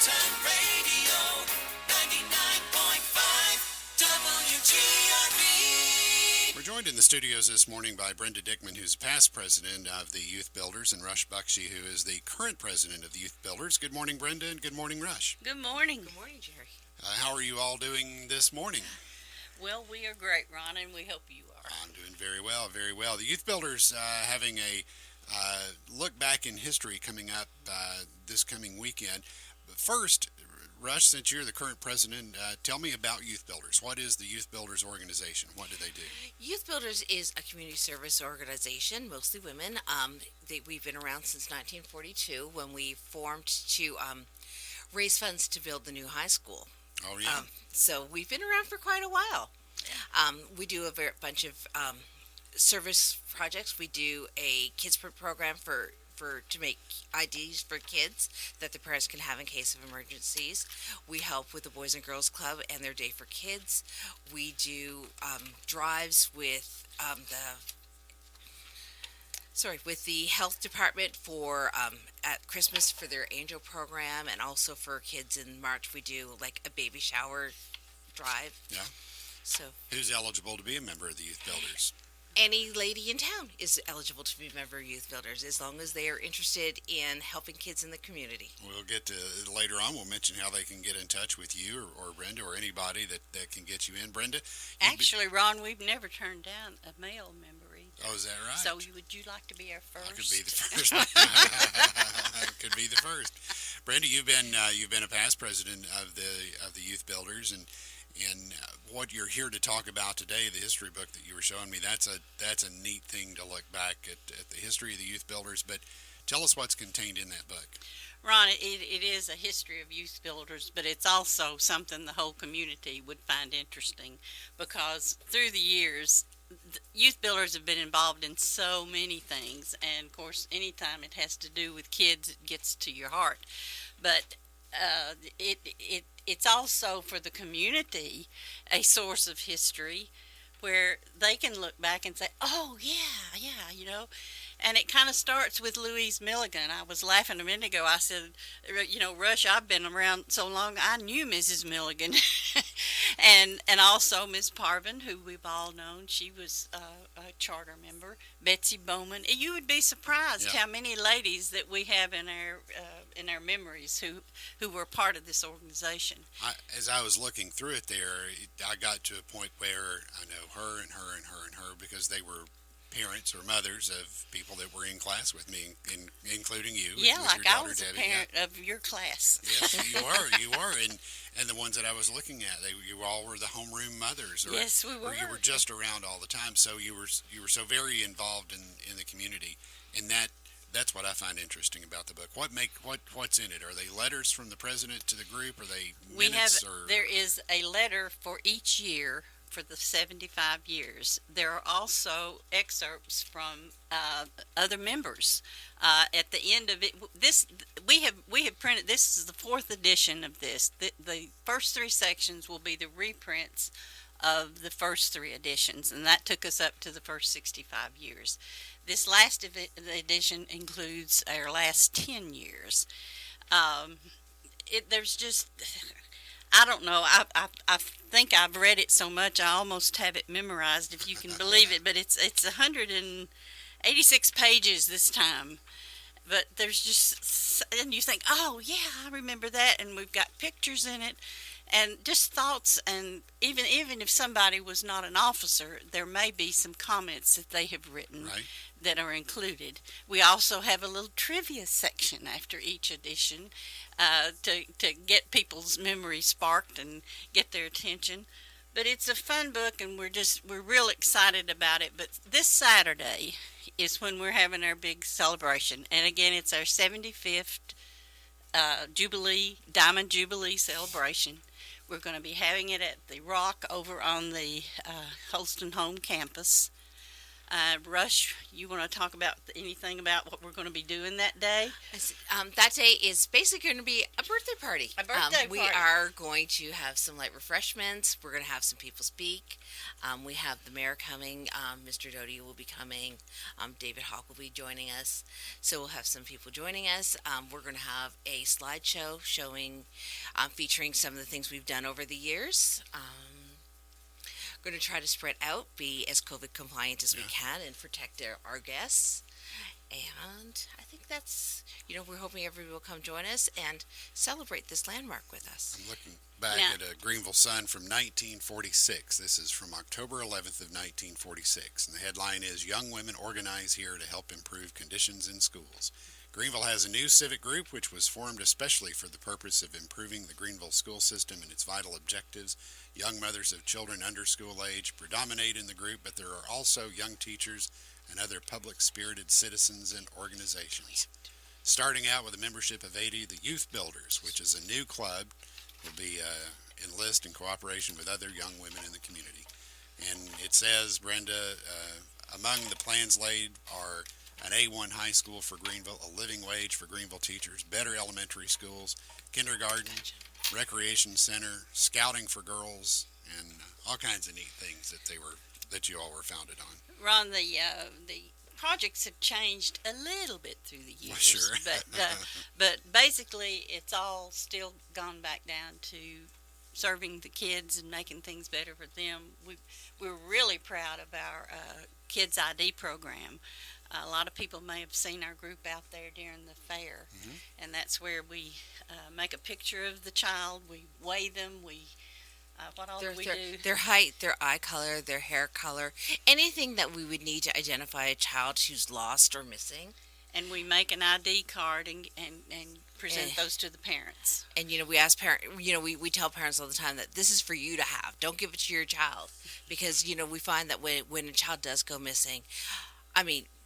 Time Radio, 99.5 WGRB. We're joined in the studios this morning by Brenda Dickman, who's past president of the Youth Builders, and Rush Buckshee, who is the current president of the Youth Builders. Good morning, Brenda, and good morning, Rush. Good morning. Good morning, Jerry. How are you all doing this morning? Well, we are great, Ron, and we hope you are. I'm doing very well, very well. The Youth Builders having a look back in history coming up this coming weekend. But first, Rush, since you're the current president, tell me about Youth Builders. What is the Youth Builders organization? What do they do? Youth Builders is a community service organization, mostly women. We've been around since 1942 when we formed to raise funds to build the new high school. Oh, yeah. So we've been around for quite a while. We do a bunch of service projects. We do a kids program to make IDs for kids that the parents can have in case of emergencies. We help with the Boys and Girls Club and their Day for Kids. We do drives with the health department for at Christmas for their Angel program, and also for kids in March we do like a baby shower drive. Yeah. So Who's eligible to be a member of the Youth Builders? any lady in town is eligible to be a member of Youth Builders as long as they are interested in helping kids in the community. We'll get to later on. We'll mention how they can get in touch with you or Brenda or anybody that can get you in. Brenda? Actually, Ron, we've never turned down a male member either. Oh, is that right? So would you like to be our first? I could be the first. Could be the first. Brenda, you've been a past president of the Youth Builders, and what you're here to talk about today, the history book that you were showing me, that's a neat thing to look back at the history of the Youth Builders. But tell us what's contained in that book. Ron, it is a history of Youth Builders, but it's also something the whole community would find interesting, because through the years, Youth Builders have been involved in so many things, and of course anytime it has to do with kids, it gets to your heart. But it's also for the community a source of history where they can look back and say, oh yeah, and it kind of starts with Louise Milligan. I was laughing a minute ago. I said, Rush, I've been around so long, I knew Mrs. Milligan. and also Miss Parvin, who we've all known. She was a charter member. Betsy Bowman. You would be surprised how many ladies that we have in our memories who were part of this organization. As I was looking through it there, I got to a point where I know her and her and her and her because they were parents or mothers of people that were in class with me, including you. Yeah, with like your I daughter, was Debbie. a parent of your class. Yes, you were, and the ones that I was looking at, you all were the homeroom mothers. Yes, we were. Or you were just around all the time, so you were so very involved in the community, and that's what I find interesting about the book. What's in it? Are they letters from the president to the group? Are they minutes? There is a letter for each year for the 75 years. There are also excerpts from other members. At the end of it, we have printed. This is the 4th edition of this. The first 3 sections will be the reprints of the first 3 editions, and that took us up to the first 65 years. This last edition includes our last 10 years. There's just, I don't know. I think I've read it so much I almost have it memorized, if you can believe it. But it's 186 pages this time. But there's just, and you think, oh yeah, I remember that, and we've got pictures in it, and just thoughts. And even if somebody was not an officer, there may be some comments that they have written that are included. We also have a little trivia section after each edition to get people's memories sparked and get their attention. But it's a fun book, and we're real excited about it. But this Saturday is when we're having our big celebration, and again, it's our 75th Diamond Jubilee celebration. We're going to be having it at the Rock over on the Holston Home campus. Rush, you want to talk about anything about what we're going to be doing that day? That day is basically going to be a birthday party. A birthday We party. are going to have some light refreshments. We're going to have some people speak. We have the mayor coming. Mr. Doty will be coming. David Hawk will be joining us. So we'll have some people joining us. We're going to have a slideshow featuring some of the things we've done over the years. Going to try to spread out, be as COVID compliant as we can, and protect our guests. And I think that's, we're hoping everybody will come join us and celebrate this landmark with us. I'm looking back at a Greeneville Sun from 1946. This is from October 11th of 1946. And the headline is, Young Women Organize Here to Help Improve Conditions in Schools. Greeneville has a new civic group which was formed especially for the purpose of improving the Greeneville school system and its vital objectives. Young mothers of children under school age predominate in the group, but there are also young teachers and other public-spirited citizens and organizations. Starting out with a membership of 80, the Youth Builders, which is a new club, will be enlist in cooperation with other young women in the community. And it says, Brenda, among the plans laid are an A1 high school for Greeneville, a living wage for Greeneville teachers, better elementary schools, kindergarten, recreation center, scouting for girls, and all kinds of neat things that you all were founded on. Ron, the projects have changed a little bit through the years. Sure. but basically it's all still gone back down to serving the kids and making things better for them. We're really proud of our Kids ID program. A lot of people may have seen our group out there during the fair, and that's where we make a picture of the child, we weigh them, what all do we do? Their height, their eye color, their hair color, anything that we would need to identify a child who's lost or missing. And we make an ID card and present those to the parents. And we ask parents, we tell parents all the time that this is for you to have. Don't give it to your child, because we find that when a child does go missing,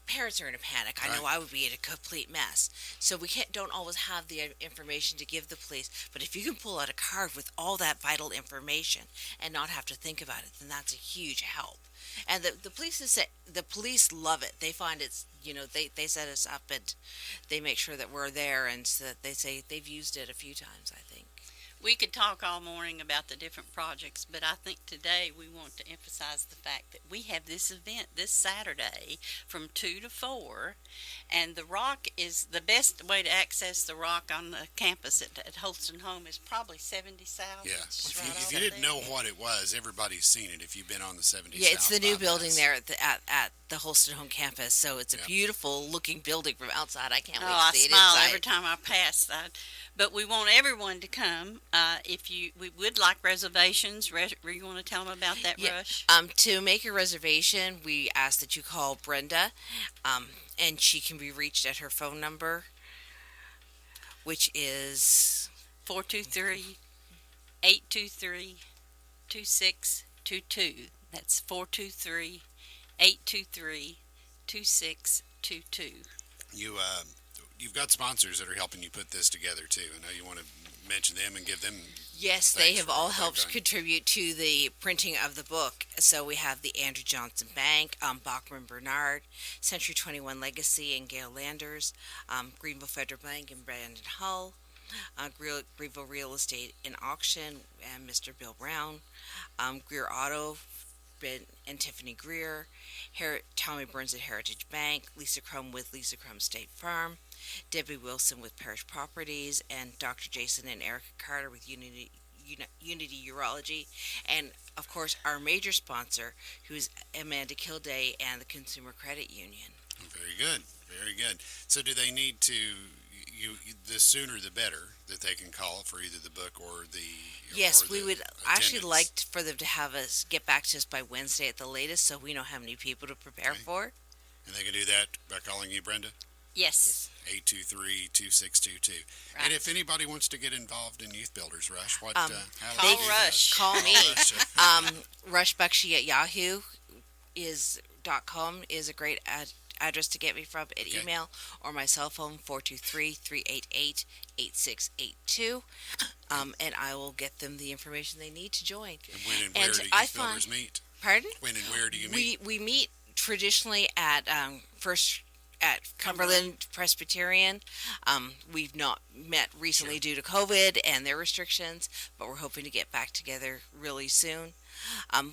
parents are in a panic. I know I would be in a complete mess. So we don't always have the information to give the police. But if you can pull out a card with all that vital information and not have to think about it, then that's a huge help. And the police love it. They find it's, they set us up and they make sure that we're there, and so that they say they've used it a few times, I think. We could talk all morning about the different projects, but I think today we want to emphasize the fact that we have this event this Saturday from 2 to 4, and the Rock is the best way to access the Rock on the campus at Holston Home is probably 70 South. Yeah. If you didn't know what it was, everybody's seen it if you've been on the 70 South. Yeah, it's the new building there at the Holston Home campus, so it's a beautiful looking building from outside. I can't wait to see it inside. I smile every time I pass that. But we want everyone to come. We would like reservations. You want to tell them about that, Rush? To make a reservation, we ask that you call Brenda, and she can be reached at her phone number, which is 423-823-2622. That's 423-823-2622. You've got sponsors that are helping you put this together too. I know you want to mention them and give them. Yes, they have all helped contribute to the printing of the book. So we have the Andrew Johnson Bank, Bachman Bernard, Century 21 Legacy and Gail Landers, Greeneville Federal Bank and Brandon Hull, Greeneville Real Estate and Auction and Mr. Bill Brown, Greer Auto and Tiffany Greer, Tommy Burns at Heritage Bank, Lisa Crum with Lisa Crum State Farm, Debbie Wilson with Parish Properties, and Dr. Jason and Erica Carter with Unity Urology, and of course our major sponsor, who is Amanda Kilday and the Consumer Credit Union. Very good, very good. So do they need to? The sooner the better that they can call for either the book or the. Yes, or we the would actually like for them to have us get back to us by Wednesday at the latest, so we know how many people to prepare for. And they can do that by calling you, Brenda? Yes. 823-2622. Right. And if anybody wants to get involved in Youth Builders, Rush, what? Call Rush. Call me. Rush Bakshi at yahoo.com is a great address to get me from at email, or my cell phone 423-388-8682, and I will get them the information they need to join. And when and where do Youth Builders meet? Pardon? When and where do you meet? We meet traditionally at First at Cumberland Presbyterian. We've not met recently due to COVID and their restrictions, but we're hoping to get back together really soon.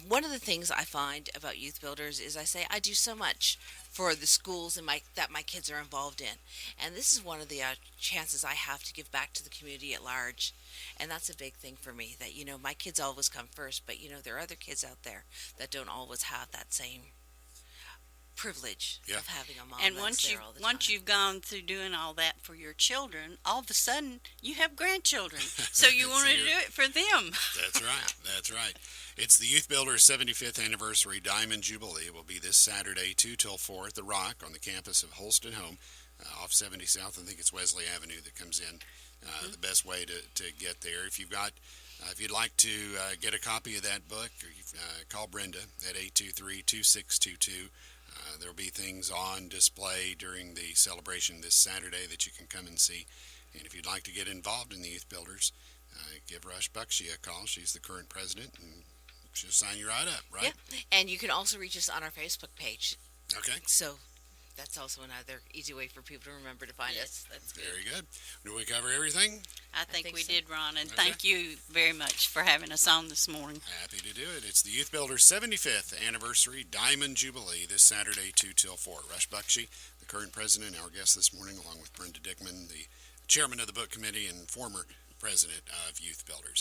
One of the things I find about Youth Builders is I do so much for the schools and that my kids are involved in, and this is one of the chances I have to give back to the community at large, and that's a big thing for me. That my kids always come first, but there are other kids out there that don't always have that same privilege of having a mom And that's there all the time. once you've gone through doing all that for your children, all of a sudden you have grandchildren, so you want to do it for them. That's right. That's right. It's the Youth Builders 75th Anniversary Diamond Jubilee. It will be this Saturday, 2 till 4 at the Rock on the campus of Holston Home, off 70 South. I think it's Wesley Avenue that comes in. The best way to get there. If you'd like to get a copy of that book, call Brenda at 823-2622. There will be things on display during the celebration this Saturday that you can come and see. And if you'd like to get involved in the Youth Builders, give Rush Buckshee a call. She's the current president, and she'll sign you right up, right? Yeah, and you can also reach us on our Facebook page. Okay. So that's also another easy way for people to remember to find us. That's good. Very good. Do we cover everything? I think we so. did, Ron, and Okay. thank you very much for having us on this morning. Happy to do it. It's the Youth Builders 75th Anniversary Diamond Jubilee this Saturday, 2 till 4. Rush Buckshee, the current president, our guest this morning, along with Brenda Dickman, the chairman of the book committee and former president of Youth Builders.